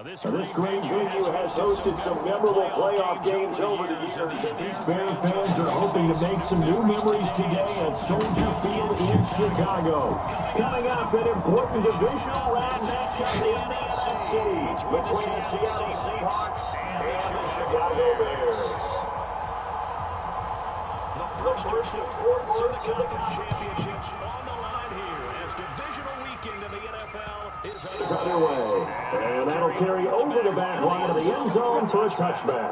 This great venue has hosted some memorable playoff games over the years, and these Bear fans are hoping to make some new memories today at Soldier Field in Chicago. Coming up, an important divisional round matchup in the NFC between the Seattle Seahawks and the Chicago Bears. The first and fourth Conference Championships on the line here as divisional weekend of the NFL is underway. And that'll carry over the back line of the end zone for a touchback.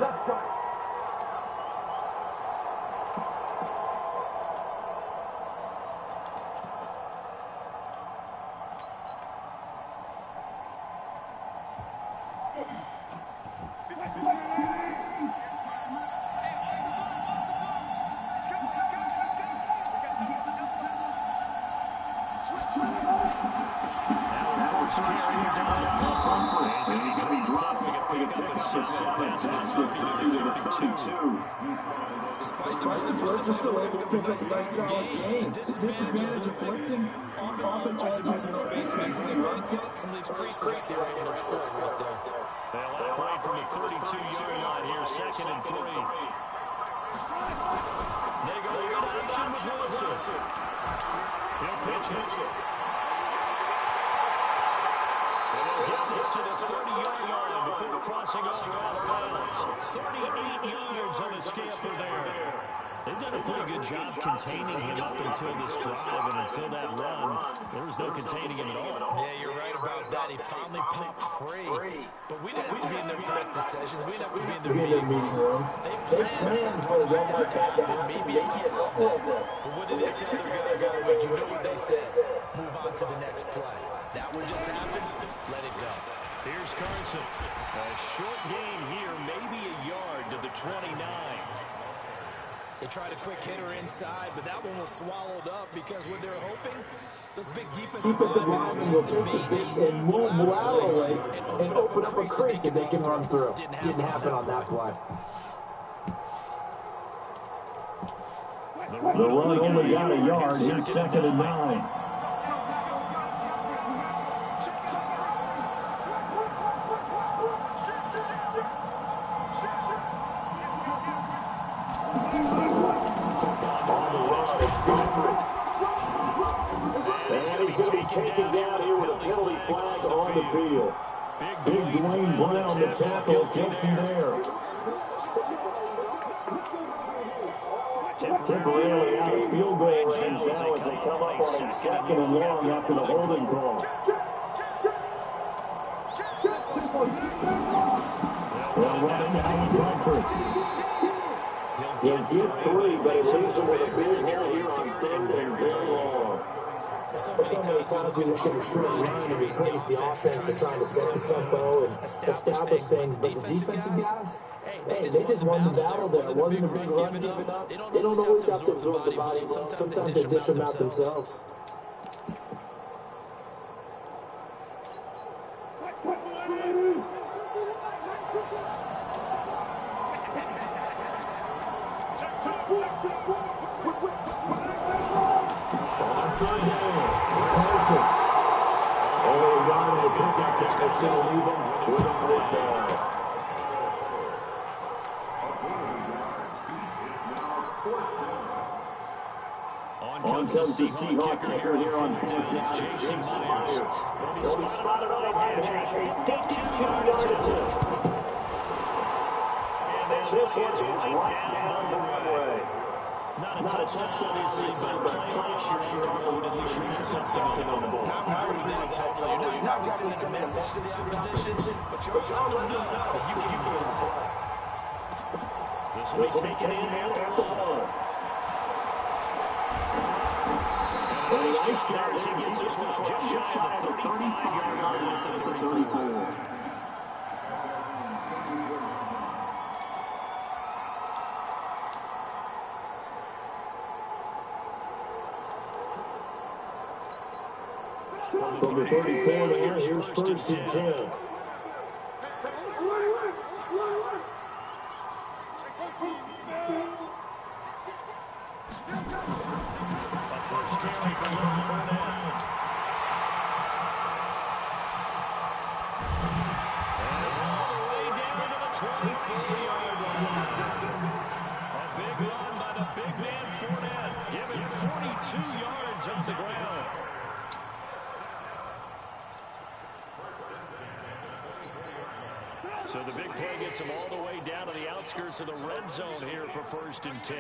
Despite this, West is still able to pick up a nice solid game. The disadvantage of flexing, oftentimes using space in the front sets, and leaves creases out there on sports right there. They'll operate from the 32-yard line here, 2nd and 3. They go in action with Wilson. He'll pitch it. And they'll get this to the 30-yard line before crossing over out of bounds. 38 yards on the scamper there. They've done a pretty good job containing him up until this drive, and until that run, there was no containing him at all. Yeah, you're right about that. He finally popped free. But we didn't have to be in their practice sessions. We didn't have to be in their meeting room. They planned for a run like that to happen, maybe a couple of them. But what did they tell their guys all week? You know what they said. Move on to the next play. That one just happened. Let it go. Here's Carson. A short gain here, maybe a yard to the 29. They tried a quick hitter inside, but that one was swallowed up because what they're hoping, those big defensive linemen will take the bait and move laterally and open up a crease that they can run through. Didn't happen on that play. The run only got a yard. Here's 2nd and 9. And he's going to be taken down here with a penalty flag on the field. Big Dwayne Brown, the tackle, guilty there. Temporarily out of field goal range now as they come up on a 2nd and long after the holding call. Well, running out Comfort. He'll get 3, but it leaves him with a big hole here on 3rd and very long. So many times we look at a short run and replace the offense to try to set the tempo and establish things, but the defensive guys, hey, they just won the battle there. It wasn't a big run given up. They don't always have to absorb the body blow. Sometimes they dish them out themselves. On comes the Seahawk kicker here on 4th down, Jason Myers. He'll be spotted on the edge at a 52-yard attempt. And this one is right down the runway. Not a touchdown, obviously, but playing like you're underwood, at least you put something on the board. I agree with that totally. You're not exactly sending a message to the opposition, but you're letting them know that you can go to the ball. This will be taken in after the ball. And nice job as he gets this one just shy of the 35-yard line at the 34. From the 34 to here's 1st and 10. First carry for Leonard Fournette. 24-yard line. A big run by the big man Fournette, giving 42 yards on the ground. So the big play gets him all the way down to the outskirts of the red zone here for 1st and 10.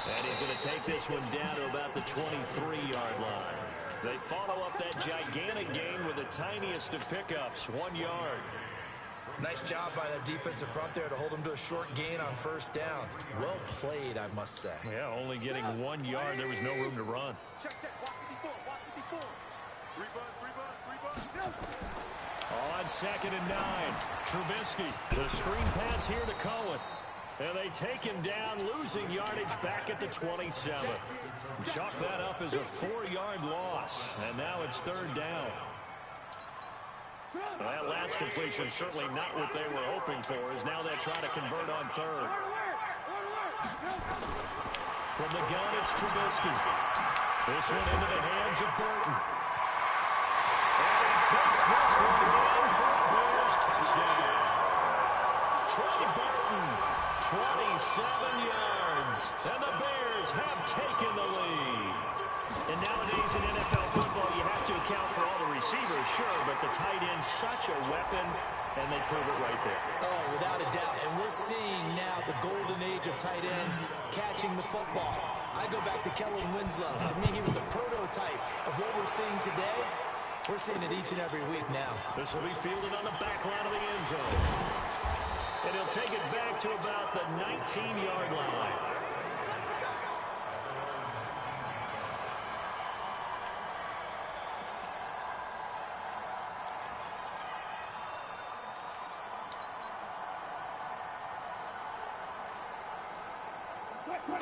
And he's going to take this one down to about the 23-yard line. They follow up that gigantic gain with the tiniest of pickups, 1 yard. Nice job by that defensive front there to hold him to a short gain on 1st down. Well played, I must say. Yeah, only getting 1 yard. There was no room to run. On 2nd and 9, Trubisky. The screen pass here to Cohen. And they take him down, losing yardage back at the 27. Chalk that up as a 4-yard loss. And now it's 3rd down. Well, that last completion certainly not what they were hoping for, as now they're trying to convert on 3rd. From the gun, it's Trubisky. This one into the hands of Burton. And he takes this one down for a Bears touchdown. Troy Burton, 27 yards, and the Bears have taken the lead. And nowadays in NFL football, you have to account for all the receivers, sure, but the tight end's such a weapon, and they prove it right there. Oh, without a doubt. And we're seeing now the golden age of tight ends catching the football. I go back to Kellen Winslow. To me, he was a prototype of what we're seeing today. We're seeing it each and every week now. This will be fielded on the back line of the end zone. And he'll take it back to about the 19-yard line.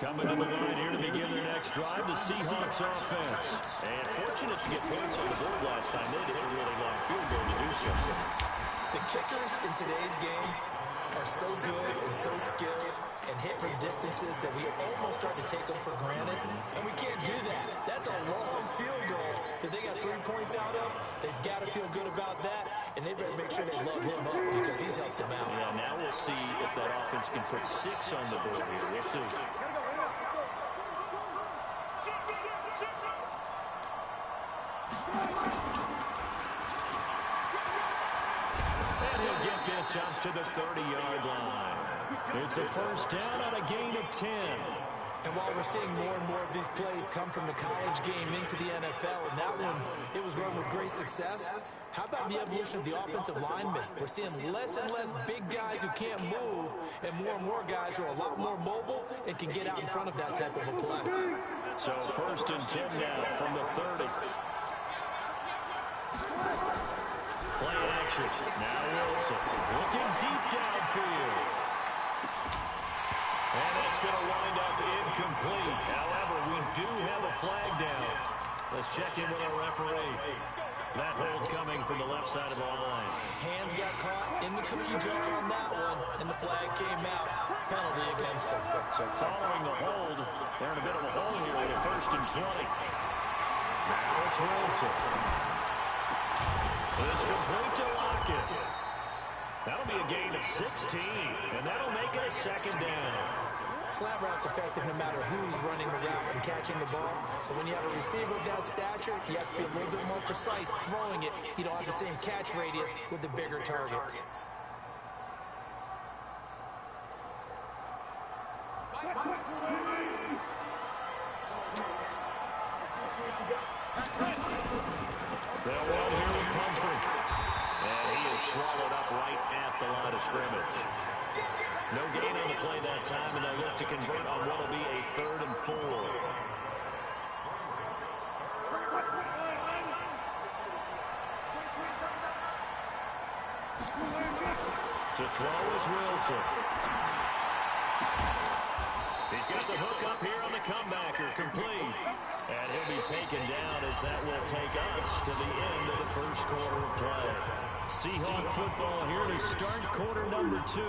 Coming to the line here to begin their next drive, the Seahawks offense. And fortunate to get points on the board last time. They did a really long field goal to do so. The kickers in today's game are so good and so skilled and hit from distances that we almost start to take them for granted. And we can't do that. That's a long field goal that they got 3 points out of. They've got to feel good about that. And they better make sure they love him up because he's helped them out. Yeah, now we'll see if that offense can put 6 on the board here. We'll see. And he'll get this up to the 30-yard line. It's a 1st down on a gain of 10. And while we're seeing more and more of these plays come from the college game into the NFL, and that one, it was run with great success, how about the evolution of the offensive linemen? We're seeing less and less big guys who can't move, and more guys who are a lot more mobile and can get out in front of that type of a play. So 1st and 10 now from the 30. Play action. Now Wilson looking deep downfield. And it's going to wind up incomplete. However, we do have a flag down. Let's check in with our referee. That hold coming from the left side of the line. Hands got caught in the cookie jar on that one, and the flag came out. Penalty against them. So following the hold, they're in a bit of a hole here with a 1st and 20. Now it's Wilson. It's complete to Lockett. That'll be a gain of 16, and that'll make it a 2nd down. Slant route's effective no matter who's running the route and catching the ball. But when you have a receiver of that stature, you have to be a little bit more precise throwing it. You don't have the same catch radius with the bigger targets. They'll run here with Pumphrey. And he is swallowed up right at the line of scrimmage. No gain on the play that time, and they'll look to convert on what will be a 3rd and 4. To throw is Wilson. He's got the hook up here on the comebacker, complete. And he'll be taken down as that will take us to the end of the 1st quarter of play. Seahawk football here to start quarter number 2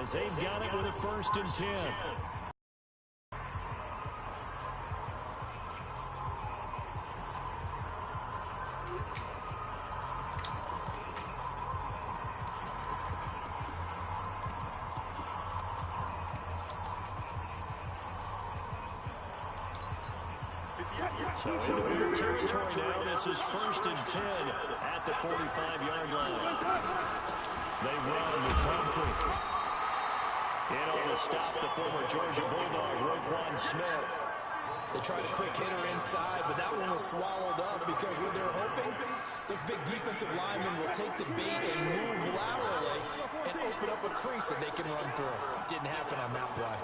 as they've got it with a 1st and 10. So into their territory now. This is 1st and 10 at the 45-yard line. They run with Pumphrey. And on the stop, the former Georgia Bulldog, Roquan Smith. They tried a quick hitter inside, but that one was swallowed up because what they're hoping, those big defensive linemen will take the bait and move laterally and open up a crease that they can run through. Didn't happen on that play.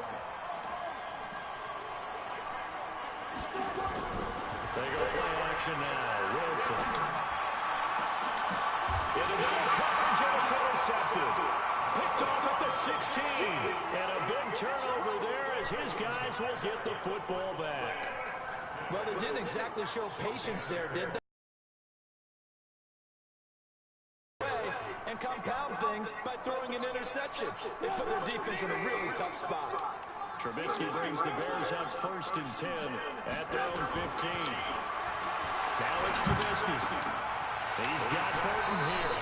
They go play action now. Wilson. Into the coverage, and it's intercepted. Picked off at the 16. And a big turnover there as his guys will get the football back. Well, they didn't exactly show patience there, did they? And compound things by throwing an interception. They put their defense in a really tough spot. Trubisky brings the Bears up 1st and 10 at their own 15. Now it's Trubisky. He's got Burton here.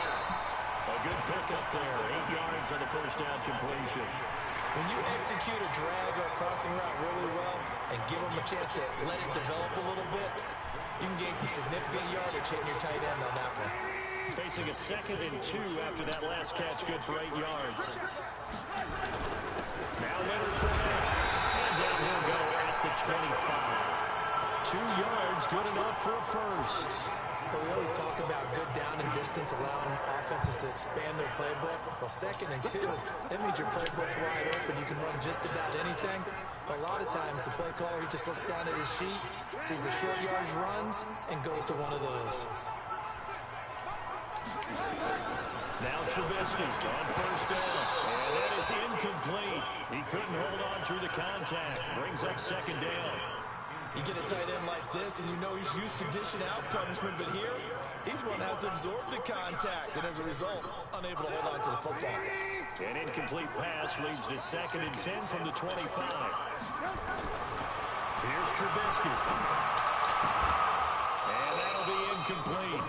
A good pickup there. 8 yards on the first down completion. When you execute a drag or a crossing route really well and give them a chance to let it develop a little bit, you can gain some significant yardage hitting your tight end on that one. Facing a 2nd and 2 after that last catch, good for 8 yards. Now Leonard Fournette. And down he'll go at the 25. 2 yards, good enough for a first. Well, we always talk about good down and distance, allowing offenses to expand their playbook. Well, 2nd and 2, that means your playbook's wide open. You can run just about anything. But a lot of times, the play caller, he just looks down at his sheet, sees the short yardage runs, and goes to one of those. Now Trubisky on first down. And that is incomplete. He couldn't hold on through the contact. Brings up 2nd down. You get a tight end like this, and you know he's used to dishing out punishment, but here, he's one that has to absorb the contact, and as a result, unable to hold on to the football. An incomplete pass leads to 2nd and 10 from the 25. Here's Trubisky. And that'll be incomplete.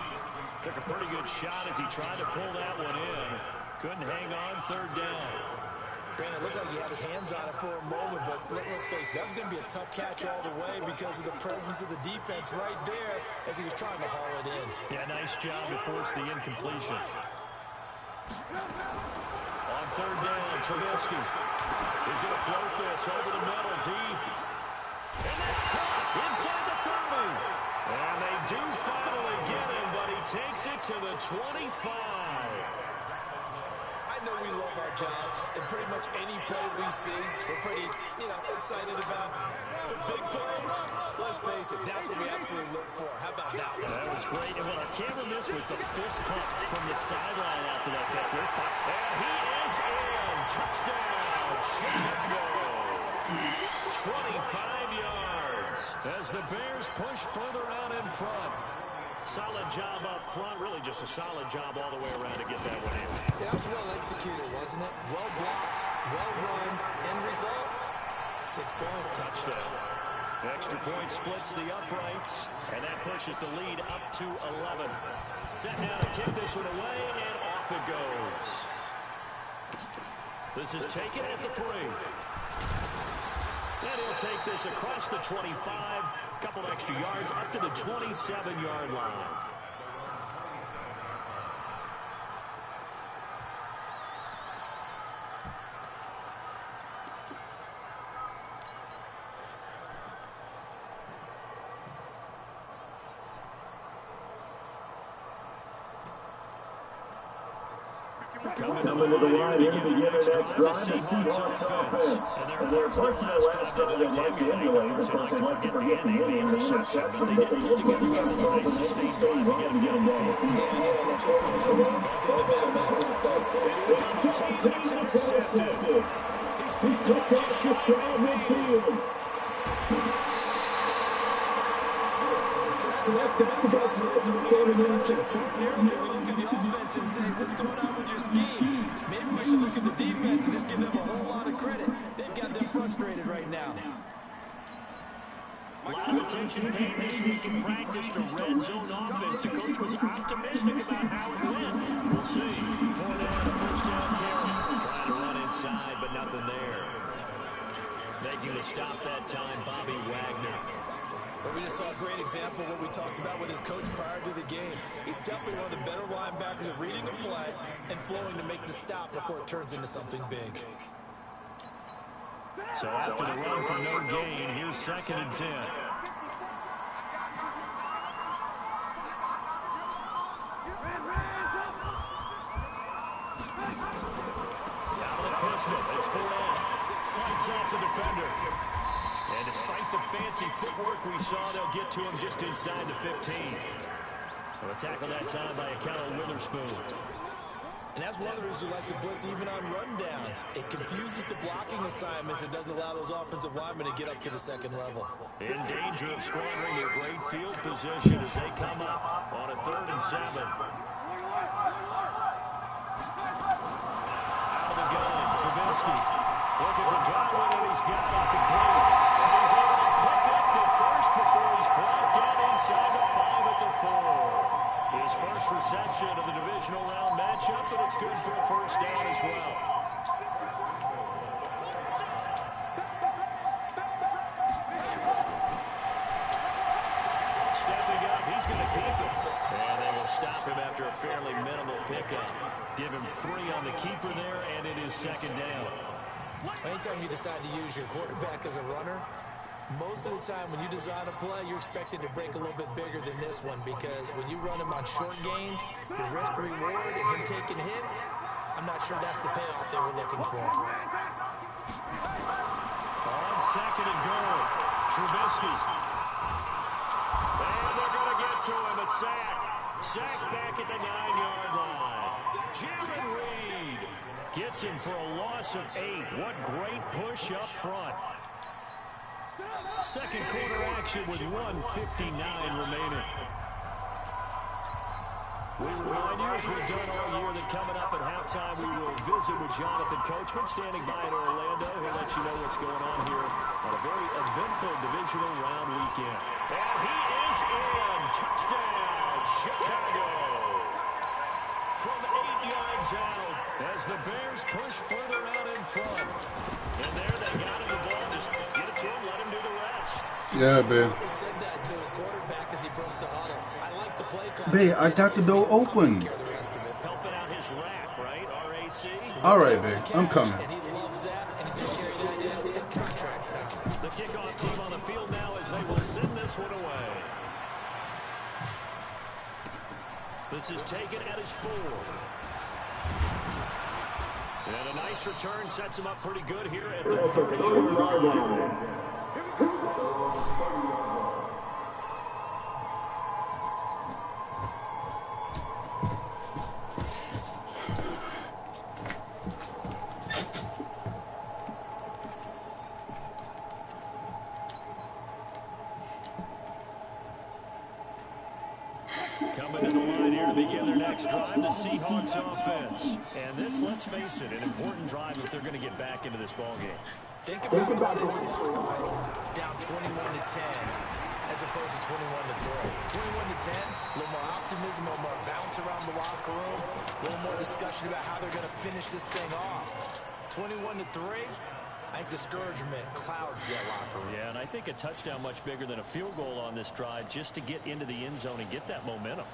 Took a pretty good shot as he tried to pull that one in. Couldn't hang on 3rd down. Granted, it looked like he had his hands on it for a moment, but let's face it, that was going to be a tough catch all the way because of the presence of the defense right there as he was trying to haul it in. Yeah, nice job to force the incompletion. On 3rd down, Trubisky. He's going to float this over the middle, deep. And that's caught inside the 30. And they do finally get him, but he takes it to the 25. I know we love our jobs, and pretty much any play we see, we're pretty, excited about. The big plays, let's face it, that's what we absolutely look for. How about that one? That was great, and what our camera missed was the fist pump from the sideline after that catch. And he is in. Touchdown, Chicago. 25 yards as the Bears push further out in front. Solid job up front, really just a solid job all the way around to get that one in. Yeah, that was well executed, wasn't it? Well blocked, well run, end result, 6 points. Touchdown. The extra point splits the uprights, and that pushes the lead up to 11. Set now to kick this one away, and off it goes. This is taken at the 3. And he'll take this across the 25. Couple extra yards up to the 27-yard line. Coming to the line here to begin the next drive, the Seahawks offense. And there are parts of last drive that might be emulated. Of course, they like to forget the ending, the interception, but they did put together a nice sustained drive to get him down the field. It's intercepted. He's picked up just shy of midfield. So that's the judge of the interception. Maybe we look at the offense and say, what's going on with your scheme? Maybe we should look at the defense and just give them a whole lot of credit. They've got them frustrated right now. A lot of attention paid this week in practice to red zone offense. The coach was optimistic about how it went. We'll see. Fournette on the first down carry. Trying to run inside, but nothing there. Making the stop that time, Bobby Wagner. Well, We just saw a great example of what we talked about with his coach prior to the game. He's definitely one of the better linebackers at reading a play and flowing to make the stop before it turns into something big. So after the run for no gain, here's 2nd and 10. It's Fournette. Fights off the defender. And despite the fancy footwork we saw, they'll get to him just inside the 15. A tackle that time by a Cal Witherspoon. And that's one of the reasons we like to blitz even on rundowns. It confuses the blocking assignments. It doesn't allow those offensive linemen to get up to the second level. In danger of squandering their great field position as they come up on a 3rd and 7. Trubisky looking for Godwin, and he's got it complete. And he's able to pick up the first before he's brought down inside the 5 at the 4. His first reception of the divisional round matchup, and it's good for a first down as well. Stepping up, he's going to keep it. And they will stop him after a fairly minimal pickup. Give him 3 on the keeper there, and it is 2nd down. Anytime you decide to use your quarterback as a runner, most of the time when you design a play, you're expected to break a little bit bigger than this one, because when you run him on short gains, the risk-reward and him taking hits, I'm not sure that's the payoff they were looking for. On 2nd and goal, Trubisky. And they're going to get to him, a sack. Sack back at the 9-yard line. Jaron Reed gets him for a loss of 8. What great push up front. Second quarter action with 1:59 remaining. We remind you, as we've done all year, that coming up at halftime, we will visit with Jonathan Coachman, standing by in Orlando. He'll let you know what's going on here on a very eventful divisional round weekend. And he is in. Touchdown, Chicago. From 8 yards out as the Bears push further out in front. And there they got him the ball. Just get it to him, let him do the rest. Yeah, man. He said that to his quarterback as he broke the huddle. I like the play call. Babe, I got the door open. Helping out his rack, right? RAC. All right, babe. I'm coming. And he loves that, and he's going to carry that in contract time. The kickoff team on the field now as they will send this one away. This is taken at his 4. And a nice return sets him up pretty good here at the 30-yard line. Coming to the line here to begin their next drive, the Seahawks offense. And this, let's face it, an important drive if they're going to get back into this ballgame. Think about going into the locker room down 21-10 as opposed to 21-3. 21-10, a little more optimism, a little more bounce around the locker room, a little more discussion about how they're going to finish this thing off. 21-3, I think discouragement clouds that locker room. Yeah, and I think a touchdown much bigger than a field goal on this drive just to get into the end zone and get that momentum.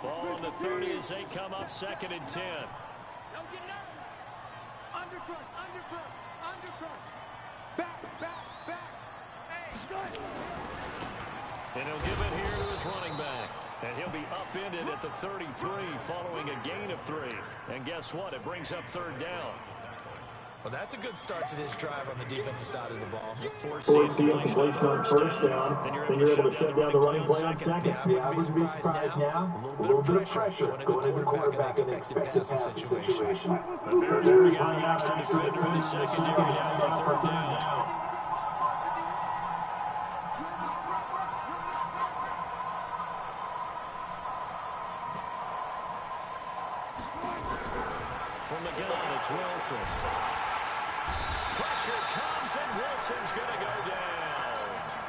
Ball on the 30 as they come up 2nd and 10. Don't get nervous. Undercut, undercut, undercut. Back, back, back. Hey, good. And he'll give it here to his running back. And he'll be upended at the 33 following a gain of 3. And guess what? It brings up 3rd down. Well, that's a good start to this drive on the defensive side of the ball. Force the incompletion on first down. Then you're able to shut down the running play on second. Yeah, I wouldn't be surprised now. A little bit of pressure going into the quarterback in the expected passing situation. The Bears bring out the extra defender in the secondary now for 3rd down. From the gun, it's Wilson. Pressure comes, and Wilson's going to go down.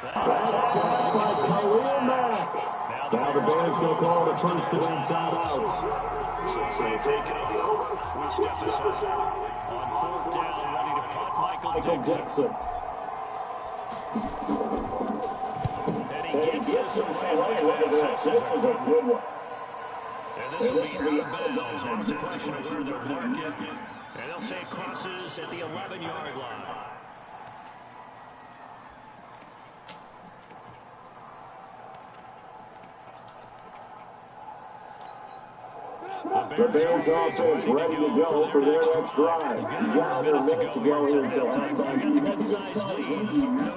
That's sacked by Khalil Mack. Now the Bears going to call the first and 10 timeouts. So they take it. We step aside. On 4th down, ready to punt, Michael Dixon. And he gets this away. This is a good one. And this will be out of bounds. Now it's a question of where they'll mark it. And they'll say it crosses at the 11-yard line. The Bears offense ready to go for their next drive. You got under a minute to go here until halftime. You got the good-sized lead. No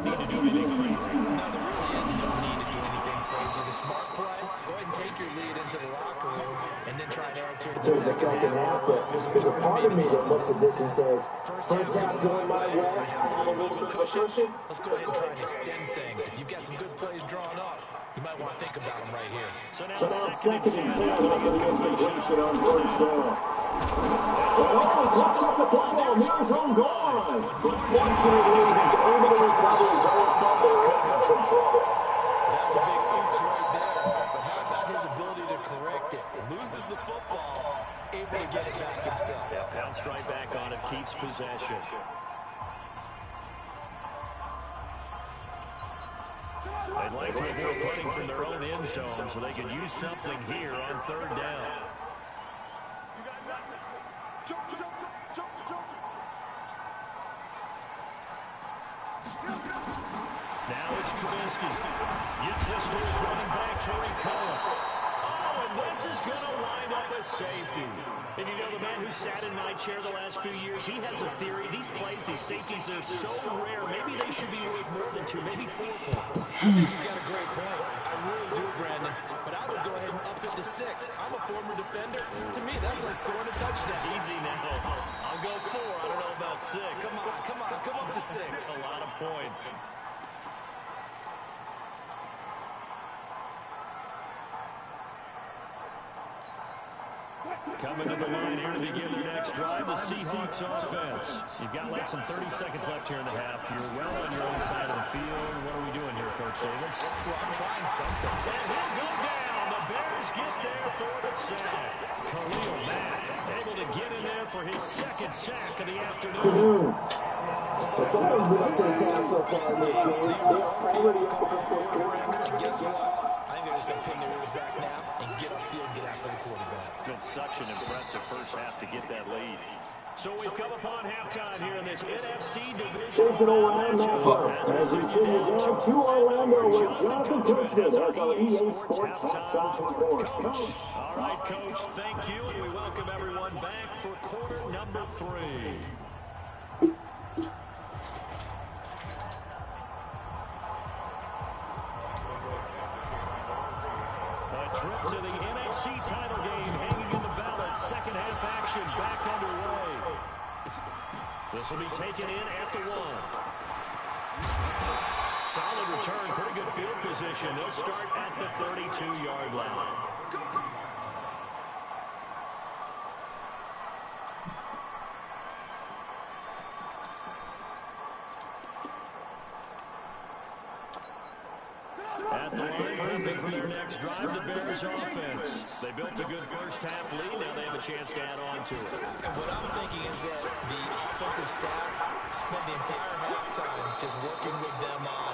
need to do anything crazy. No, there really is. He doesn't need to do anything crazy. The smart play, go ahead and take your lead into the locker room and then try to add to it To the second half, but there's a part of me that looks at this and says, first half going my way, I have a little bit of a cushion. Let's go ahead and try and extend things. If you've got some good plays drawn up, you might want to think about them right here. So now second and 10, making the completion on first down. Oh, pops up the football, near his own goal line. But fortunately, he's able to recover his own fumble and from trouble. That was a big oops right there. But how about his ability to correct it? Loses the football, able to get it back himself. Yeah, bounced right back on it, keeps possession. They'd like to avoid punting from their own end zone so they can use something here on third down. Now it's Trubisky. Gets this to his running back, Terry Cullen. Oh, and this is going to wind up as safety. And you know, the man who sat in my chair the last few years, he has a theory. These plays, these safeties are so rare. Maybe they should be worth more than 2, maybe 4 points. I think he's got a great point. I really do, Brandon. But I would go ahead and up it to 6. I'm a former defender. To me, that's like scoring a touchdown. Easy now. I'll go 4. I don't know about 6. Come on, come on, come up to 6. That's a lot of points. Coming to the line here to begin the next drive, the Seahawks offense. You've got less than 30 seconds left here in the half. You're well on your own side of the field. What are we doing here, Coach Davis? Well, I'm trying something. And he'll go down. The Bears get there for the sack. Khalil Mack able to get in there for his second sack of the afternoon. Somebody's been up to the task so far in this game. They're already up against the score. And guess what? I think they're just going to pin their ears back now and get upfield and get after the quarterback. Been such an impressive first half to get that lead. So we've come upon halftime here in this NFC divisional matchup. As we send you down to Orlando with Jonathan Coachman as our EA Sports halftime report. Coach. All right, Coach, thank you, and we welcome everyone back for quarter number 3. Trip to the NFC title game hanging in the balance. Second half action back underway. This will be taken in at the 1. Solid return, pretty good field position. They'll start at the 32-yard line. At the line, prepping for their next drive, the Bears offense. They built a good first half lead. Now they have a chance to add on to it. And what I'm thinking is that the offensive staff spent the entire halftime just working with them on,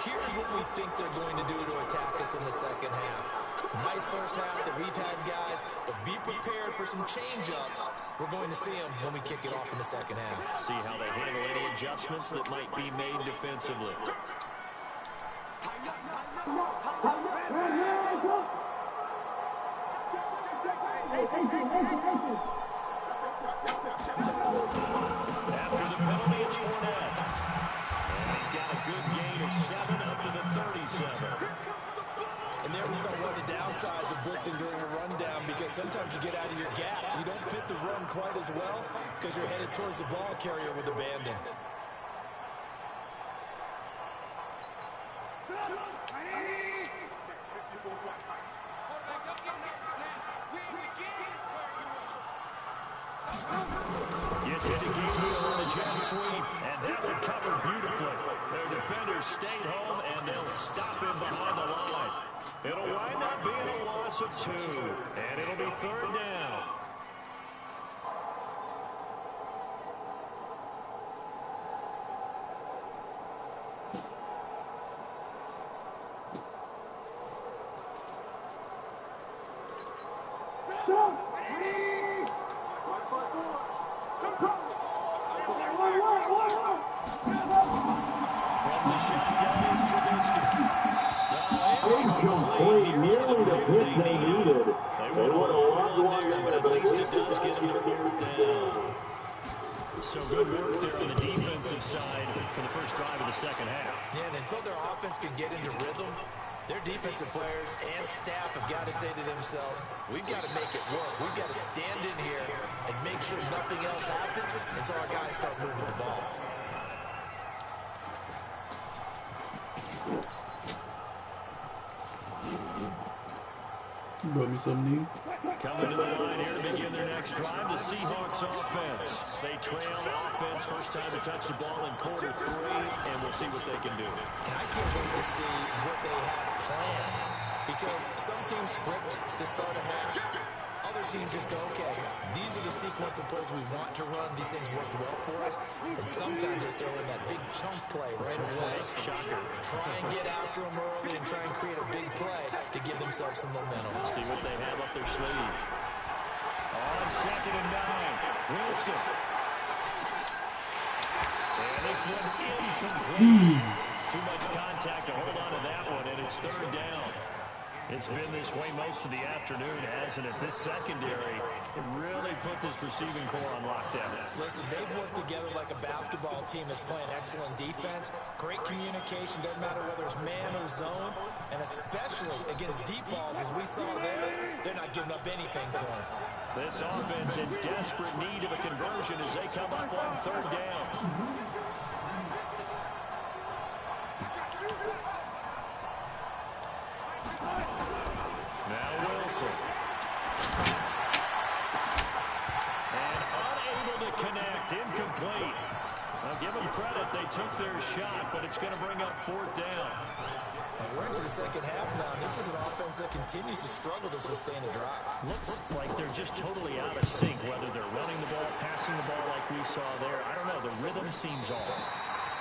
here's what we think they're going to do to attack us in the second half. Nice first half that we've had, guys, but be prepared for some change-ups. We're going to see them when we kick it off in the second half. See how they handle any adjustments that might be made defensively. After the penalty, it's Fournette. And he's got a good gain of 7 up to the 37. And there we saw one of the downsides of blitzing during a rundown, because sometimes you get out of your gaps. You don't fit the run quite as well because you're headed towards the ball carrier with abandon. Gets it to Gabriel on the jet sweep, and that one covered beautifully. Their defenders stayed home, and they'll stop him behind the line. It'll wind up being a loss of 2, and it'll be third down. The shotgun is Trubisky. Incomplete, nearly the pick they needed. They would have loved one there, but at least it does get them to fourth down. So good work there on the defensive side for the first drive of the second half. Yeah, and until their offense can get into rhythm, their defensive players and staff have got to say to themselves, we've got to make it work. We've got to stand in here and make sure nothing else happens until our guys start moving the ball. You brought me something new. Coming to the line here to begin their next drive, the Seahawks offense. They trail offense first time to touch the ball in quarter 3, and we'll see what they can do. And I can't wait to see what they have planned, because some teams script to start a half. Other teams just go, okay, these are the sequence of plays we want to run. These things worked well for us. And sometimes they throw in that big chunk play right away. Shocker. Try and get after them early and try and create a big play to give themselves some momentum. See what they have up their sleeve. On 2nd and 9, Wilson. And this one incomplete. Too much contact to hold on to that one, and it's 3rd down. It's been this way most of the afternoon, hasn't it? This secondary really put this receiving core on lockdown. Listen, they've worked together like a basketball team that's playing excellent defense. Great communication, doesn't matter whether it's man or zone. And especially against deep balls, as we saw there, they're not giving up anything to them. This offense in desperate need of a conversion as they come up on 3rd down. Now Wilson. And unable to connect. Incomplete. I'll give them credit. They took their shot, but it's going to bring up 4th down. And we're into the second half now. This is an offense that continues to struggle to sustain a drive. Looks like they're just totally out of sync, whether they're running the ball, passing the ball like we saw there. I don't know. The rhythm seems off.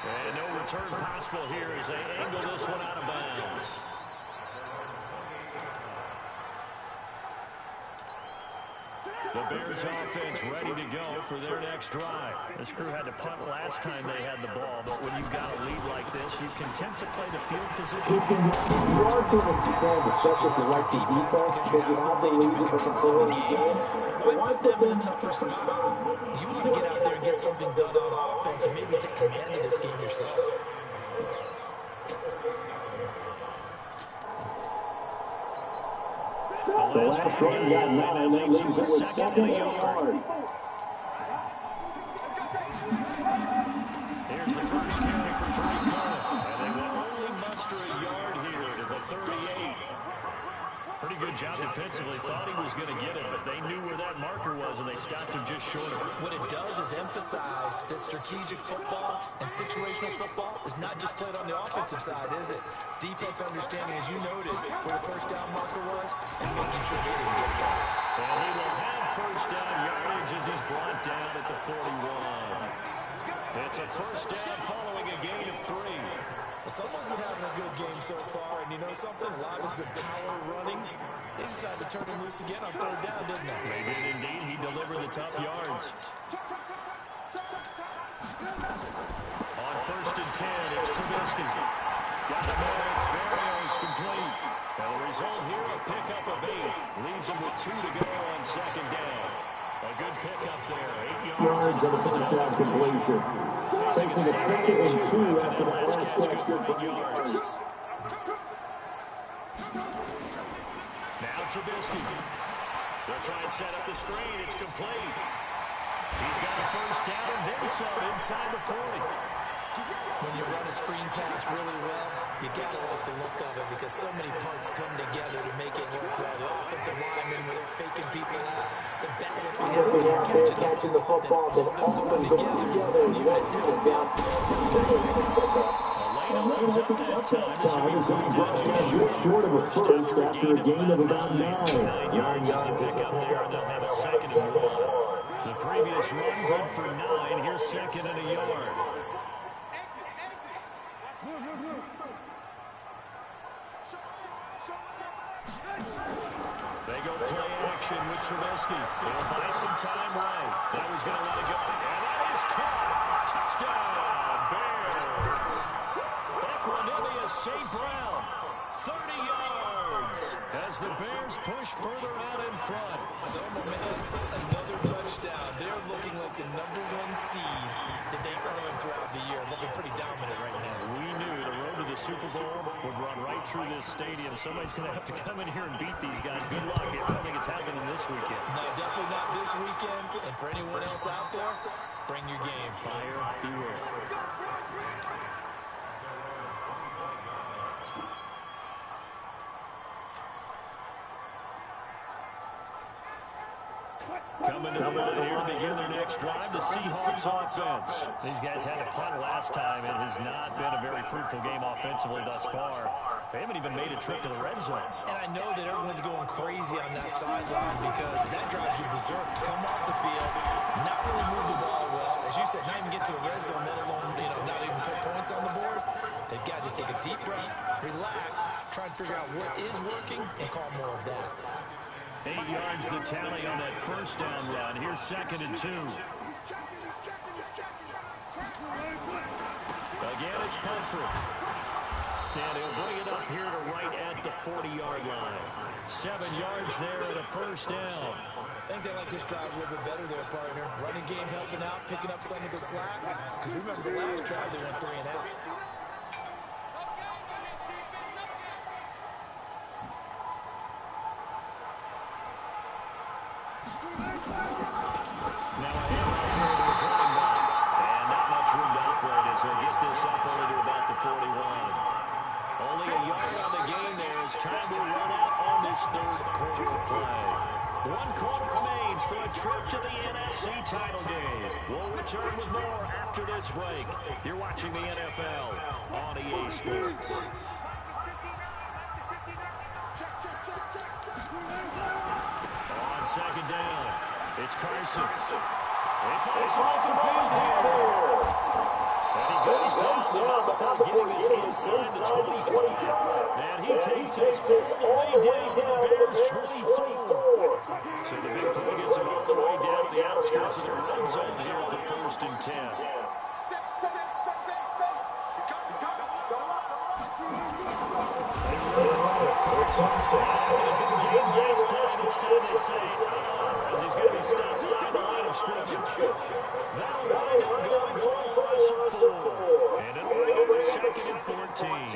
And no return possible here as they angle this one out of bounds. The Bears offense ready to go for their next drive. This crew had to punt last time they had the ball, but when you've got a lead like this, you content to play the field position. You are too much defend, especially if you like the defense, because you have the lead for control of the game. Might put them in a tougher spot. You want to get out there and get something done on offense and maybe take command of this game yourself. The last run got 9, that leaves it with 2nd and a yard. Here's the first carry for Drake Cohen, and they will only muster a yard here to the 38. Pretty good job defensively. Thought he was going to get it, but they knew where that marker was, and they stopped him just short of it. What it does is emphasize that strategic football and situational football is not just played on the offensive side, is it? Defense understanding, as you noted, where the first down marker was and making sure they didn't get that. And he will have first down yardage as he's brought down at the 41. It's a first down following a gain of 3. Well, someone's been having a good game so far, and you know something? A lot has been power running. They decided to turn him loose again on 3rd down, didn't they? They did indeed. He delivered the tough yards. On 1st and 10, it's Trubisky. Got him there. It's Barrios complete. And the result here, a pickup of 8. Leaves him with 2 to go on 2nd down. A good pickup there. 8 yards And a first down completion. Facing a 2nd and 2 after that last catch, good for 8 yards. Now Trubisky. They'll try and set up the screen. It's complete. He's got a first down and then some inside the 40. When you run a screen pass really well, you got to like the look of it because so many parts come together to make it work well. The offensive linemen, where they're faking people out, the best look we have there catching the football, then all of them going together and you identify down. Just short of a first after a gain of about 9. 9 yards is the pickup there, and they'll have a 2nd and 1. The previous run good for 9. Here's 2nd and a yard. They go play action with Trubisky. They'll buy some time right. That was going to let it go. And that is caught. Touchdown, Bears. St. Brown. 30 yards as the Bears push further out in front. So, man, another touchdown. They're looking like the #1 seed that they earned throughout the year. Looking pretty dominant right now. We knew the road to the Super Bowl would run right through this stadium. Somebody's going to have to come in here and beat these guys. Good luck. I don't think it's happening this weekend. No, definitely not this weekend. And for anyone else out there, bring your game. Fire beware. Coming to the line here to begin their next drive, the Seahawks offense. These guys had to punt last time. It has not been a very fruitful game offensively thus far. They haven't even made a trip to the red zone. And I know that everyone's going crazy on that sideline because that drives you berserk. Come off the field, not really move the ball well. As you said, not even get to the red zone, let alone, not even put points on the board. They've got to just take a deep breath, relax, try and figure out what is working, and call more of that. 8 yards the tally on that first down run. Here's 2nd and 2. Again, it's Pumphrey. And he'll bring it up here to right at the 40-yard line. 7 yards there and a first down. I think they like this drive a little bit better there, partner. Running game helping out, picking up some of the slack. Because remember the last drive, they went 3 and out. Now a handoff here to his running back. And not much room to operate as he'll get this up only to about the 41. Only a yard on the gain there. It's time to run out on this third quarter play. 1 quarter remains for a trip to the NFC title game. We'll return with more after this break. You're watching the NFL on EA Sports. On 2nd down, it's Carson. He finds some open field here. And he goes down before getting his inside the 25. And he takes us all the way down to the Bears' 24. So the big play gets him all the way down to the outskirts of the red zone here for 1st and 10. It's time to say, as he's going to be stopped behind the line of scrimmage. That'll wind up going for a loss of 4. And it'll bring him to 2nd and 14.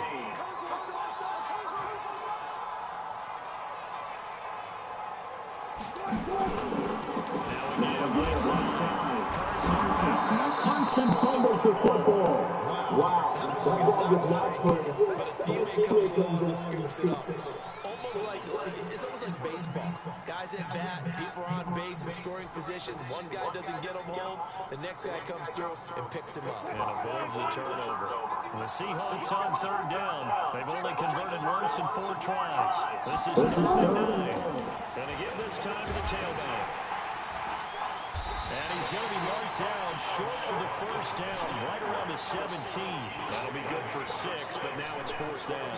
Carson fumbles the football. Wow, that ball is not clear. But a teammate comes in and scoops it up. It's almost like baseball. Guys at bat, people are on base in scoring position. One guy doesn't get him home. The next guy comes through and picks him up. And avoids the turnover. The Seahawks on 3rd down. They've only converted once in 4 tries. This is 3rd and 9. And again this time to the tailback. And he's going to be marked down short of the first down, right around the 17. That'll be good for 6, but now it's 4th down.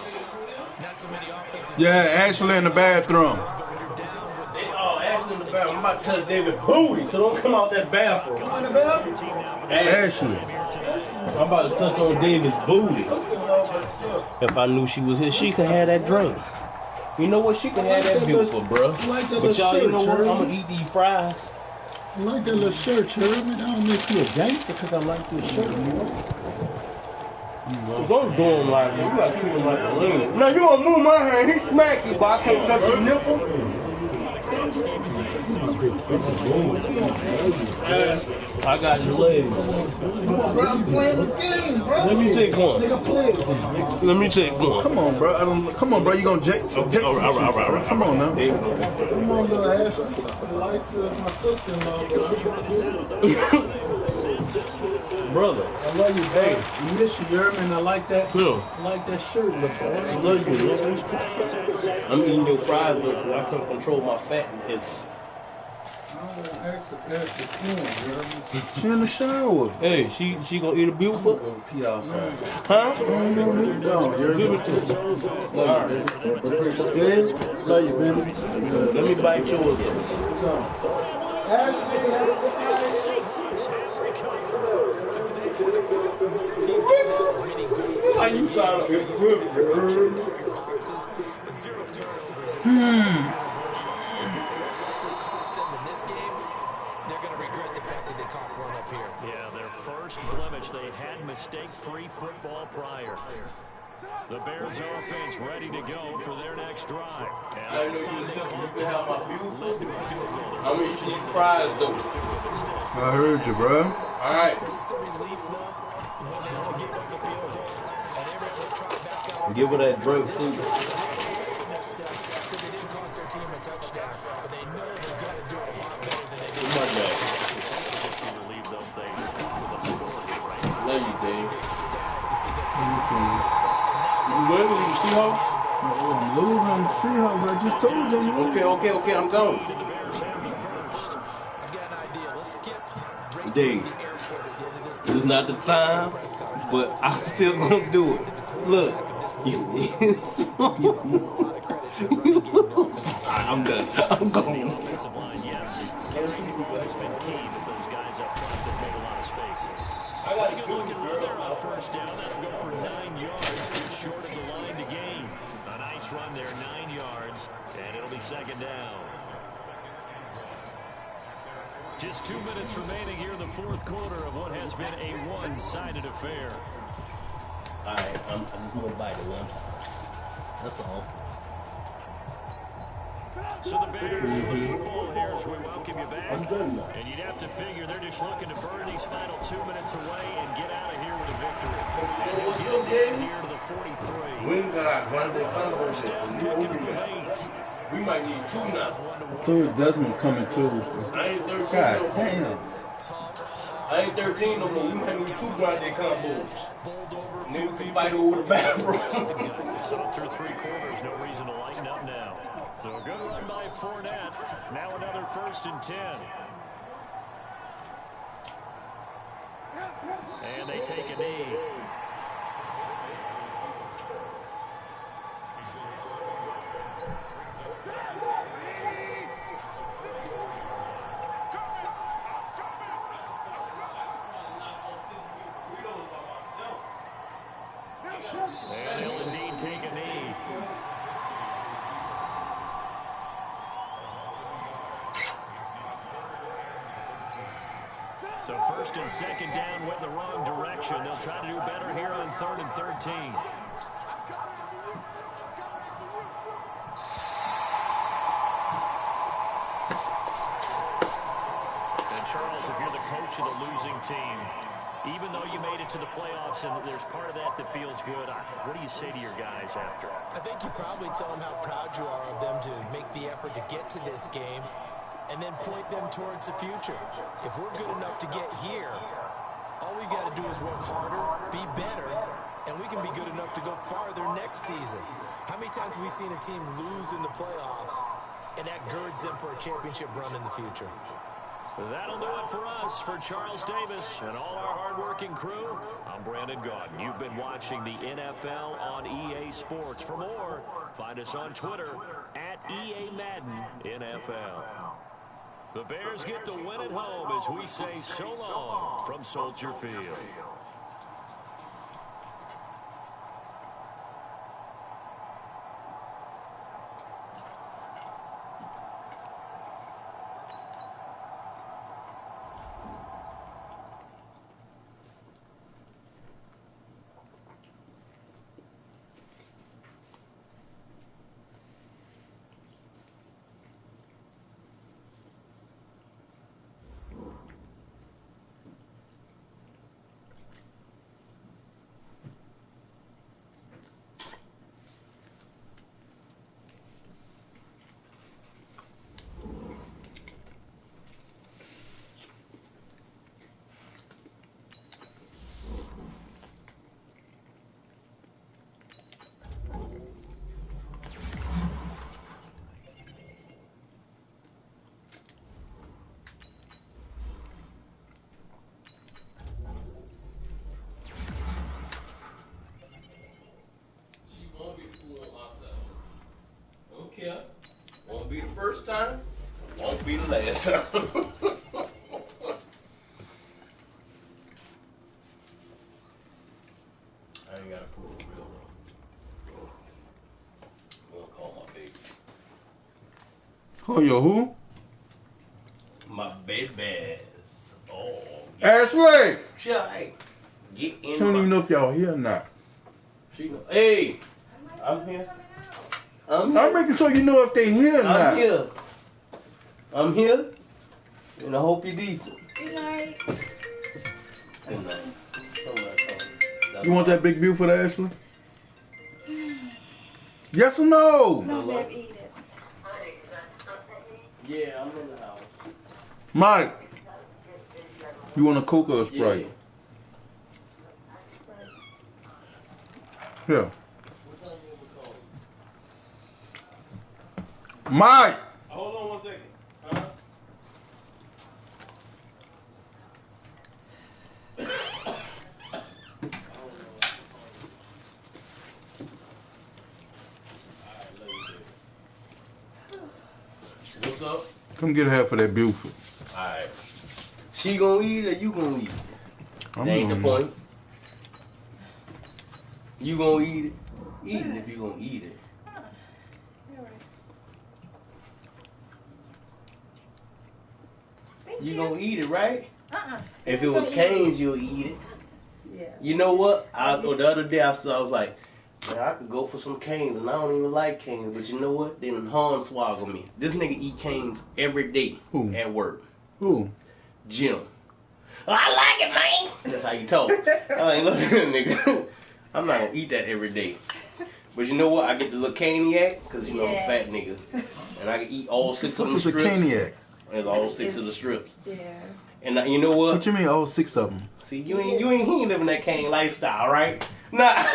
Not too many offenses. Yeah, Ashley in the bathroom. Oh, Ashley in the bathroom. I'm about to touch David booty, so don't come out that bathroom. Come in the bathroom. Ashley. I'm about to touch on David's booty. If I knew she was here, she could have that drink. You know what? She could have that beautiful, bro. But y'all, you know what? I'm going to eat these fries. I like that little shirt, Sherman. I don't make you a gangster because I like this shirt, Don't do him like that. You got to treat him like a lady. Now, you going to move my hand. He smack you, but I can't touch your nipple. I got your legs. Come on, bro. I'm playing this game, bro. Let me take one. Nigga, play it. Let me take one. Come on, bro. Come on, bro. You gonna Jake? All right. Come on now. Come on, little Ashley. The lights of my sister-in-law, Brother. I love you, babe. You miss you, Yerman. I like that. Cool. I like that shirt, little boy. I love you, man. I'm eating your fries, though, because I can't control my fat intake. I'm gonna ask her, She in the shower. Hey, she gonna eat a beautiful? go pee outside. Huh? No, Give it to her. All right. Good? Love you, baby. Let me bite yours. Ashley, have a good night. Today Teams don't have as many goals. How you sound like a boxes, but 0 turnovers in universal. Likely cost them in this game. They're going to regret the fact that they caught one up here. Yeah, their first blemish. They had mistake-free football prior. The Bears offense ready to go for their next drive. I know you can have my view. I'm gonna eat these fries though. I heard you, bro. All right. Give her that drug food. Love you, Dave. You winning? You Seahawks? I'm losing Seahawks. I just told you I'm losing. Okay, I'm gone. Dave, it's not the time, but I'm still gonna do it. Look, you I'm done. I'm going. I gotta do it, girl. First down, that'll go for 9 yards, just short of the line to gain. A nice run there, 9 yards, and it'll be second down. Just 2 minutes remaining here in the fourth quarter of what has been a one-sided affair. All right, I'm just gonna bite it one time. That's all. So the Bears with football here as we welcome you back. And you'd have to figure they're just looking to burn these final 2 minutes away and get out of here with a victory. And they'll get it down here to the 43. First down, picking up of 8. We might need 2 now. Dude, Desmond coming too. I ain't 13 God no more. damn. I ain't 13 no more. We might need 2 grande combos. Niggas can fight over the bathroom. So through 3 quarters, no reason to lighten up now. So a good run by Fournette. Now another 1st and 10. And they take a knee. And he'll indeed take a knee. So 1st and 2nd down went in the wrong direction. They'll try to do better here on 3rd and 13. And Charles, if you're the coach of the losing team, even though you made it to the playoffs and there's part of that that feels good, what do you say to your guys after? I think you probably tell them how proud you are of them to make the effort to get to this game and then point them towards the future. If we're good enough to get here, all we've got to do is work harder, be better, and we can be good enough to go farther next season. How many times have we seen a team lose in the playoffs, and that girds them for a championship run in the future? That'll do it for us. For Charles Davis and all our hard-working crew, I'm Brandon Gaudin. You've been watching the NFL on EA Sports. For more, find us on Twitter at EA Madden NFL. The Bears get the win at home as we say so long from Soldier Field. Won't be the first time, won't be the last time. Oh, yo, who? My babies. Oh. Ashley! Sure, hey. Get in. She don't even know if y'all here or not. She know. Hey. I'm here. I'm making sure you know if they here or not. I'm here. I'm here. And I hope you're decent. Good night. Good night. You want that big beautiful for Ashley? Yes or no? No, babe, eat it. Yeah, I'm in the house. Mike, you want a Coke or a Sprite? Yeah. Here. Mike! Hold on 1 second. Huh? What's up? Come get half of that beautiful. Alright. She gonna eat it or you gonna eat it? I'm That ain't the gonna- point. You gonna eat it? Eat it if you gonna eat it. You gonna eat it, right? If it was Cane's, you'll eat it. Yeah. You know what? The other day I was like, man, I could go for some Cane's, and I don't even like Cane's. But you know what? They done hornswoggle me. This nigga eat Cane's every day Who? at work. Who? Jim. I like it, man. That's how you talk. I'm like, look at that nigga. I'm not gonna eat that every day. But you know what? I get the little caniac, because you know I'm a fat nigga. And I can eat all 6 of them What's a strips. caniac? There's all 6 of the strips. Yeah. And you know what? What you mean all 6 of them? See, he ain't living that cane lifestyle, right? Nah, and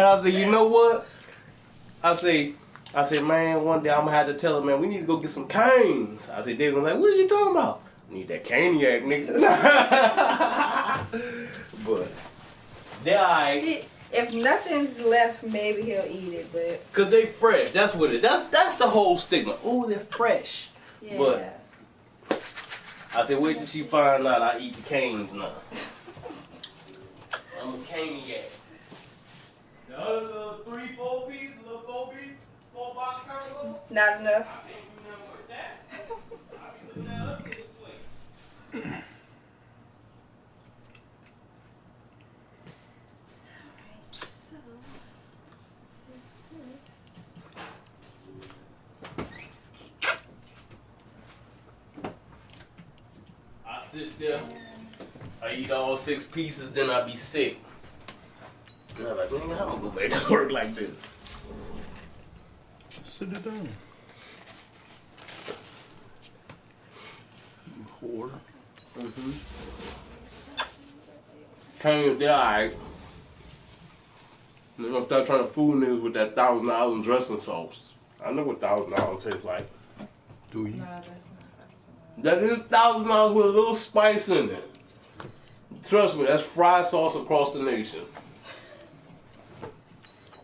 I said, you know what? I say, man, one day I'm gonna have to tell him, man, we need to go get some canes. I said, David, I'm like, what are you talking about? Need that caniac, nigga. But they're alright. If nothing's left, maybe he'll eat it, but Cause they fresh. That's what it. That's the whole stigma. Oh, they're fresh. yeah. But I said, wait till she find out I eat the canes now. I'm a caniac. The other little 3, 4 piece, little 4 piece, 4 box combo. Not enough. I ain't do nothing with that. I be putting that up in this place. I sit there, I eat all 6 pieces, then I be sick. And I'm like, man, how am I gonna go back to work like this? Sit it down. Whore. Canes, they're alright. They're gonna start trying to fool niggas with that $1,000 dressing sauce. I know what $1,000 tastes like. Do you? No, that's not. That is $1,000 with a little spice in it. Trust me, that's fried sauce across the nation.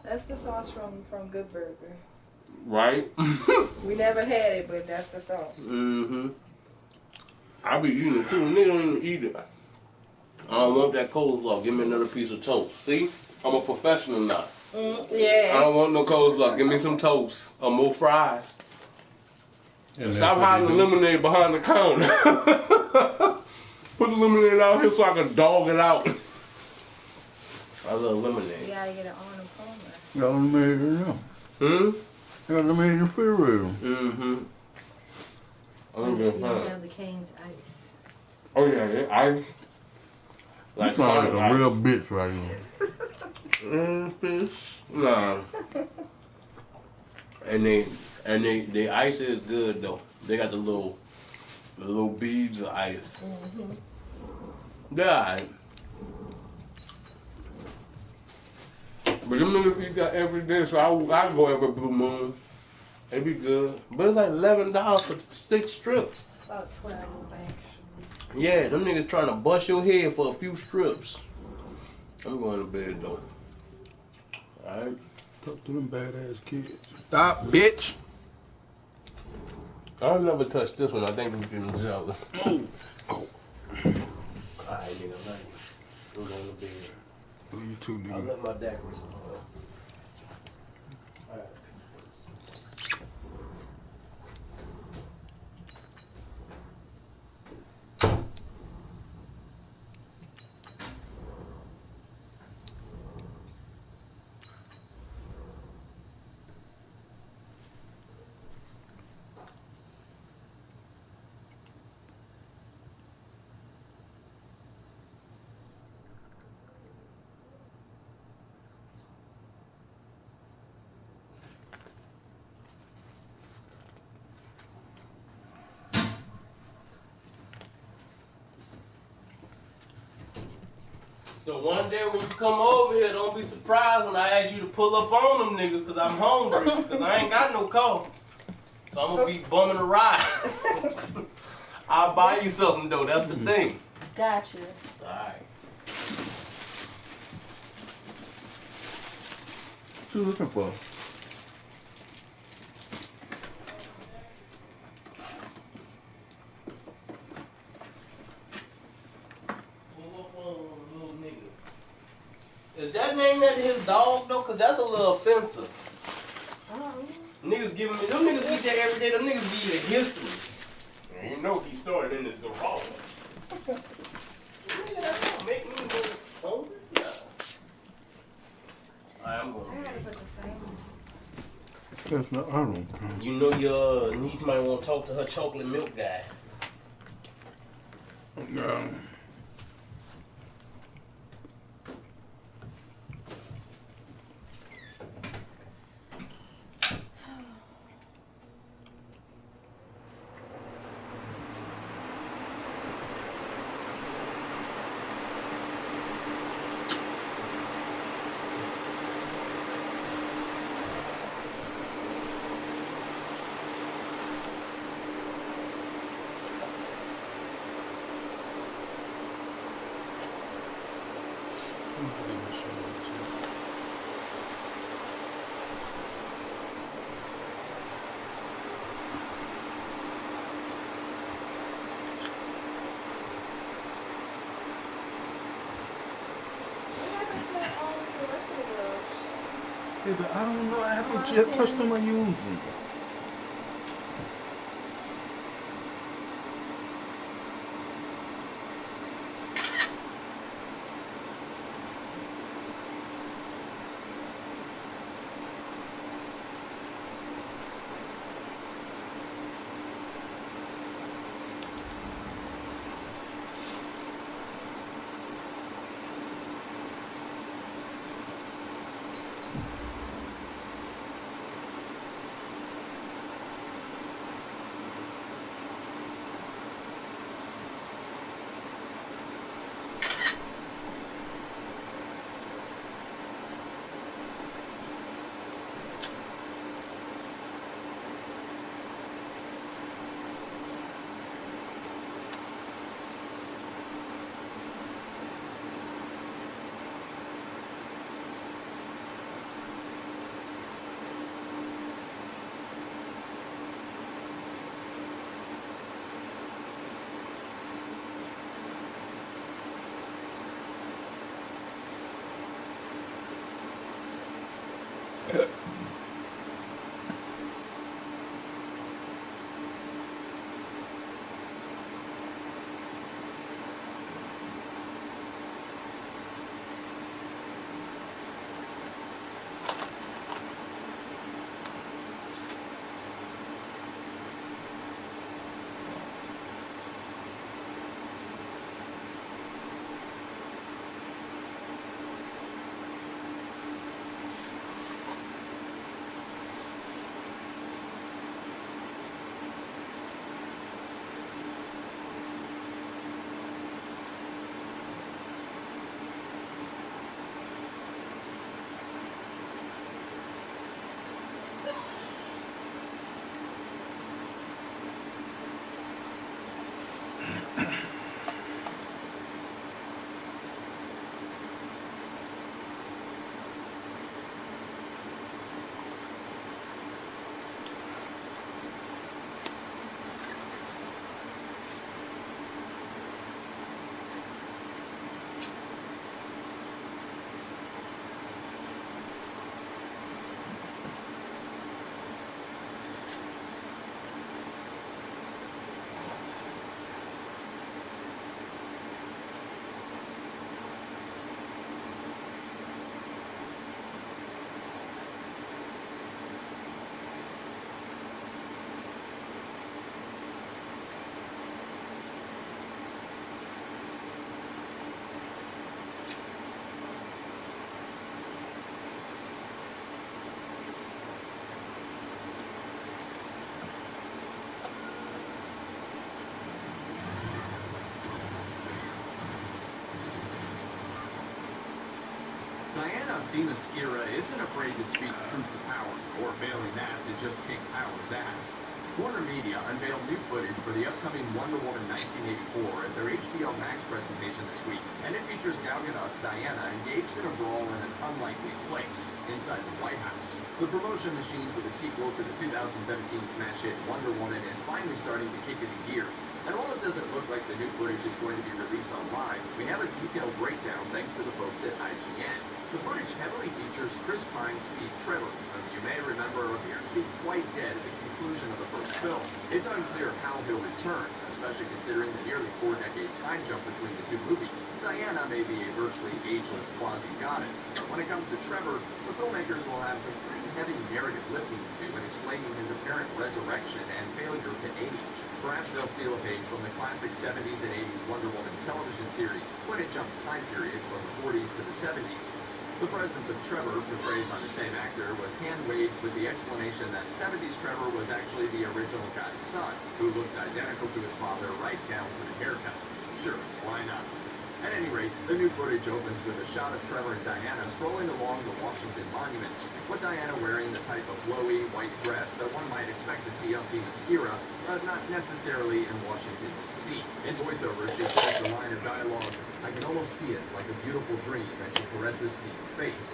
That's the sauce from Good Burger. Right? We never had it, but that's the sauce. Mm-hmm. I be eating it too. Nigga don't even eat it. I don't want that coleslaw. Give me another piece of toast. See? I'm a professional now. I Yeah. don't want no coleslaw. Give me some toast or more fries. And Stop hiding the lemonade behind the counter. Put the lemonade out here so I can dog it out. I love lemonade. You gotta get an Arnold Palmer. Got lemonade in there. Got lemonade in the refrigerator. Mm-hmm. You don't have the Cane's ice. Oh yeah, yeah, ice. You sound like a real bitch right here. Nah. And the ice is good though. They got the little beads of ice. They're alright. But them niggas you got every day, so I go every blue moon. They be good. But it's like $11 for 6 strips. About 12, actually. Yeah, them niggas trying to bust your head for a few strips. I'm going to bed though. Alright. Talk to them badass kids. Stop, bitch. I'll never touch this one. I think I'm getting jealous. Oh. Alright, nigga, like, I'm going to bed. Oh, you too, I'll nigga. let my daiquiris. Alright. So one day when you come over here, don't be surprised when I ask you to pull up on them niggas, because I'm hungry, because I ain't got no car. So I'm going to be bumming a ride. I'll buy you something, though. That's the thing. Gotcha. All right. What you looking for? Is that named after his dog though? Cause that's a little offensive. Niggas giving me, them niggas eat that every day. Them niggas be the history. And you know he started in this garage. Nigga, that's gonna make me go hungry. Yeah. I'm going. That's not, I don't care. You know your niece might want to talk to her chocolate milk guy. No. Yeah, but I don't know. I haven't touched them or used them. Themyscira isn't afraid to speak truth to power, or failing that, to just kick power's ass. Warner Media unveiled new footage for the upcoming Wonder Woman 1984 at their HBO Max presentation this week, and it features Gal Gadot's Diana engaged in a brawl in an unlikely place, inside the White House. The promotion machine for the sequel to the 2017 smash hit Wonder Woman is finally starting to kick into gear. And while it doesn't look like the new footage is going to be released online, we have a detailed breakdown thanks to the folks at IGN. The footage heavily features Chris Pine's Steve Trevor, whom you may remember appeared to be quite dead at the conclusion of the first film. It's unclear how he'll return, especially considering the nearly 4-decade time jump between the two movies. Diana may be a virtually ageless quasi-goddess, but when it comes to Trevor, the filmmakers will have some pretty heavy narrative lifting to do in explaining his apparent resurrection and failure to age. Perhaps they'll steal a page from the classic 70s and 80s Wonder Woman television series when it jumped time periods from the 40s to the 70s. The presence of Trevor, portrayed by the same actor, was hand-waved with the explanation that 70s Trevor was actually the original guy's son, who looked identical to his father right down to the haircut. Sure, why not? At any rate, the new footage opens with a shot of Trevor and Diana strolling along the Washington Monument, with Diana wearing the type of flowy white dress that one might expect to see on Themyscira, but not necessarily in Washington, D.C. In voiceover, she says the line of dialogue, "I can almost see it like a beautiful dream," as she caresses Steve's face.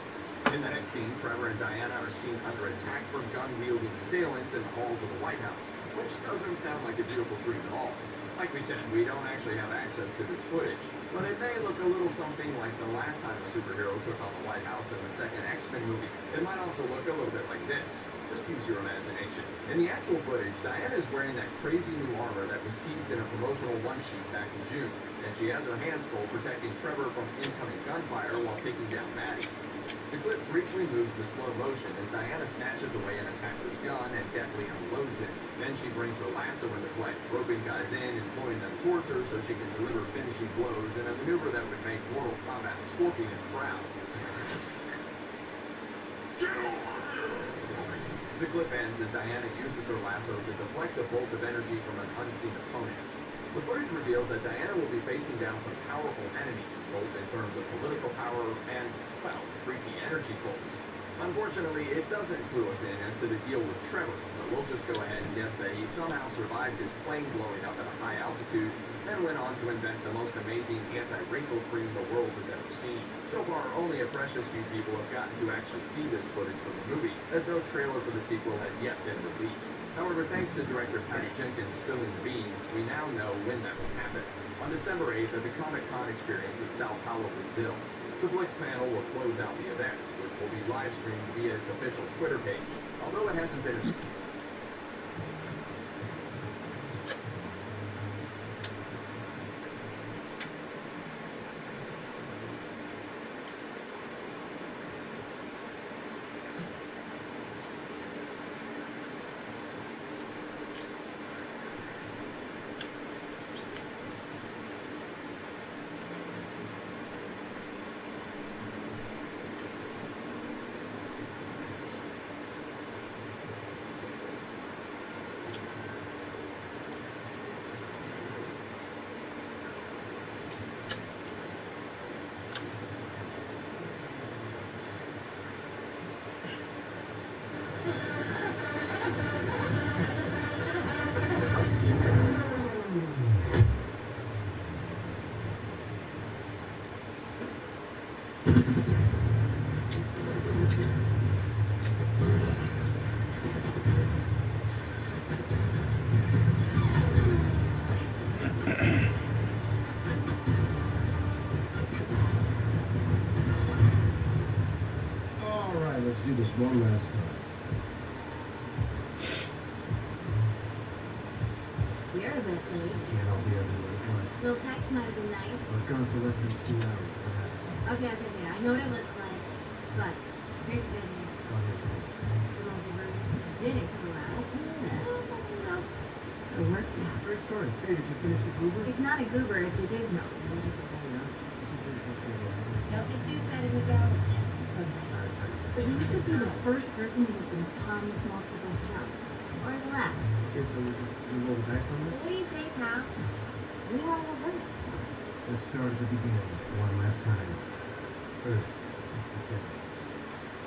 In the next scene, Trevor and Diana are seen under attack from gun-wielding assailants in the halls of the White House, which doesn't sound like a beautiful dream at all. Like we said, we don't actually have access to this footage, but it may look a little something like the last time a superhero took on the White House in the second X-Men movie. It might also look a little bit like this. Just use your imagination. In the actual footage, Diana is wearing that crazy new armor that was teased in a promotional one-sheet back in June, and she has her hands full protecting Trevor from incoming gunfire while taking down baddies. The clip briefly moves to slow motion as Diana snatches away an attacker's gun and deftly unloads it. Then she brings her lasso into play, roping guys in and pulling them towards her so she can deliver finishing blows in a maneuver that would make Mortal Kombat Scorpion proud. The clip ends as Diana uses her lasso to deflect a bolt of energy from an unseen opponent. The footage reveals that Diana will be facing down some powerful enemies, both in terms of political power and, well, freaky energy bolts. Unfortunately, it doesn't clue us in as to the deal with Trevor, so we'll just go ahead and guess that he somehow survived his plane blowing up at a high altitude, then went on to invent the most amazing anti-wrinkle cream the world has ever seen. So far, only a precious few people have gotten to actually see this footage from the movie, as no trailer for the sequel has yet been released. However, thanks to director Patty Jenkins spilling the beans, we now know when that will happen. On December 8th at the Comic-Con experience in Sao Paulo, Brazil. The Blitz panel will close out the event, which will be live streamed via its official Twitter page, although it hasn't been... Let's do this one last time. You're a bit late. Can't all be everywhere at once. Little text might have been nice. I was gone for less than 2 hours. Okay. I know what it looks like, but here's the good news. Did it go out? It worked out. Great story. Hey, did you finish the goober? It's not a goober, it's a gizmo. Don't get too excited about it. So you could be the first person to open Tommy's multiple jump. Or less. Okay, so we roll the dice on this? What do you say, pal? We all rehearsed. Let's start at the beginning, one last time. Earth, 67.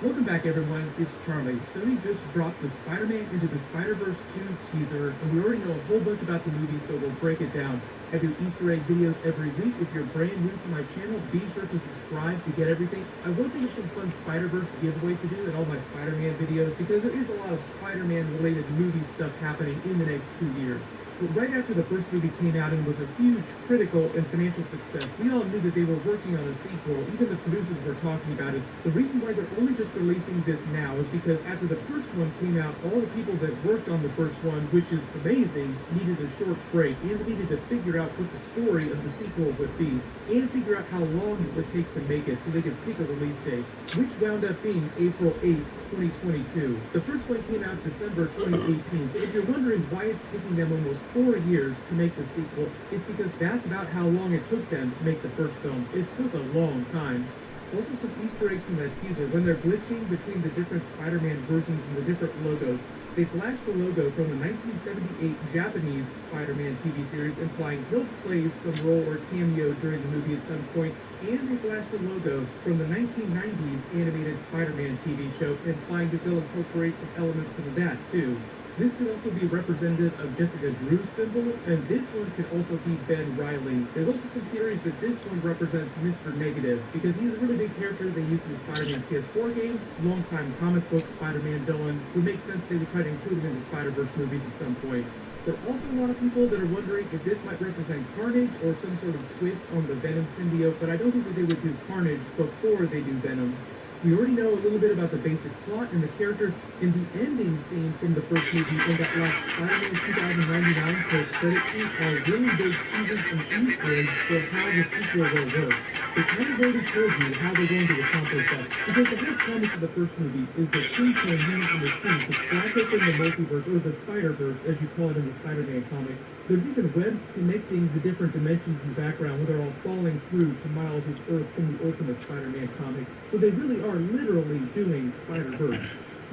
Welcome back, everyone. It's Charlie. Sony just dropped the Spider-Man Into the Spider-Verse 2 teaser, and we already know a whole bunch about the movie, so we'll break it down. I do Easter egg videos every week. If you're brand new to my channel, be sure to subscribe to get everything. I will think of some fun Spider-Verse giveaway to do in all my Spider-Man videos, because there is a lot of Spider-Man related movie stuff happening in the next 2 years. But right after the first movie came out and was a huge critical and financial success, we all knew that they were working on a sequel. Even the producers were talking about it. The reason why they're only just releasing this now is because after the first one came out, all the people that worked on the first one, which is amazing, needed a short break and needed to figure out what the story of the sequel would be and figure out how long it would take to make it so they could pick a release date, which wound up being April 8th, 2022. The first one came out December 2018, so if you're wondering why it's taking them almost 4 years to make the sequel, it's because that's about how long it took them to make the first film. It took a long time. Also some Easter eggs from that teaser. When they're glitching between the different Spider-Man versions and the different logos, they flashed the logo from the 1978 Japanese Spider-Man TV series, implying he'll play some role or cameo during the movie at some point, and they flashed the logo from the 1990s animated Spider-Man TV show, implying that they'll incorporate some elements from that too. This could also be representative of Jessica Drew's symbol, and this one could also be Ben Reilly. There's also some theories that this one represents Mr. Negative, because he's a really big character they used in the Spider-Man PS4 games, longtime comic book Spider-Man villain. It would make sense they would try to include him in the Spider-Verse movies at some point. There are also a lot of people that are wondering if this might represent Carnage or some sort of twist on the Venom symbiote, but I don't think that they would do Carnage before they do Venom. We already know a little bit about the basic plot and the characters in the ending scene from the first movie in that last Spider-Man 2099 post-credit scene are really big teasers and Easter eggs for how the sequel will work. They kind of already told you how they're going to accomplish that, because the whole promise of the first movie is that Kingpin uses the machine to crack open the multiverse, or the Spider-Verse, as you call it in the Spider-Man comics. There's even webs connecting the different dimensions in the background where they're all falling through to Miles' Earth from the Ultimate Spider-Man comics. So they really are literally doing Spider-Verse.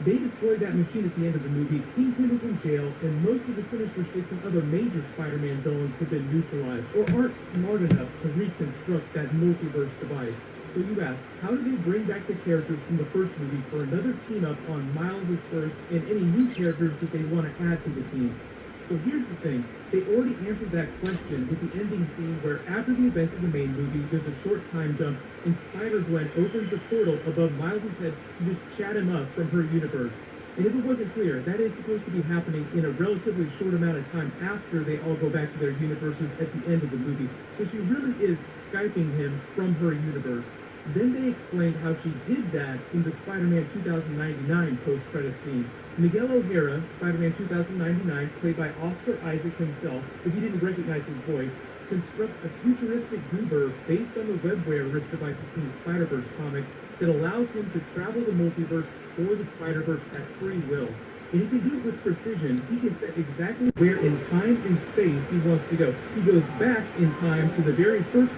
They destroyed that machine at the end of the movie. Kingpin is in jail, and most of the Sinister Six and other major Spider-Man villains have been neutralized, or aren't smart enough to reconstruct that multiverse device. So you ask, how do they bring back the characters from the first movie for another team-up on Miles' Earth and any new characters that they want to add to the team? So here's the thing, they already answered that question with the ending scene where after the events of the main movie, there's a short time jump and Spider-Gwen opens a portal above Miles' head to just chat him up from her universe. And if it wasn't clear, that is supposed to be happening in a relatively short amount of time after they all go back to their universes at the end of the movie. So she really is Skyping him from her universe. Then they explained how she did that in the Spider-Man 2099 post-credit scene. Miguel O'Hara, Spider-Man 2099, played by Oscar Isaac himself, if you didn't recognize his voice, constructs a futuristic goober based on the webware wrist devices from the Spider-Verse comics that allows him to travel the multiverse or the Spider-Verse at free will. And he can do it with precision. He can set exactly where in time and space he wants to go. He goes back in time to the very first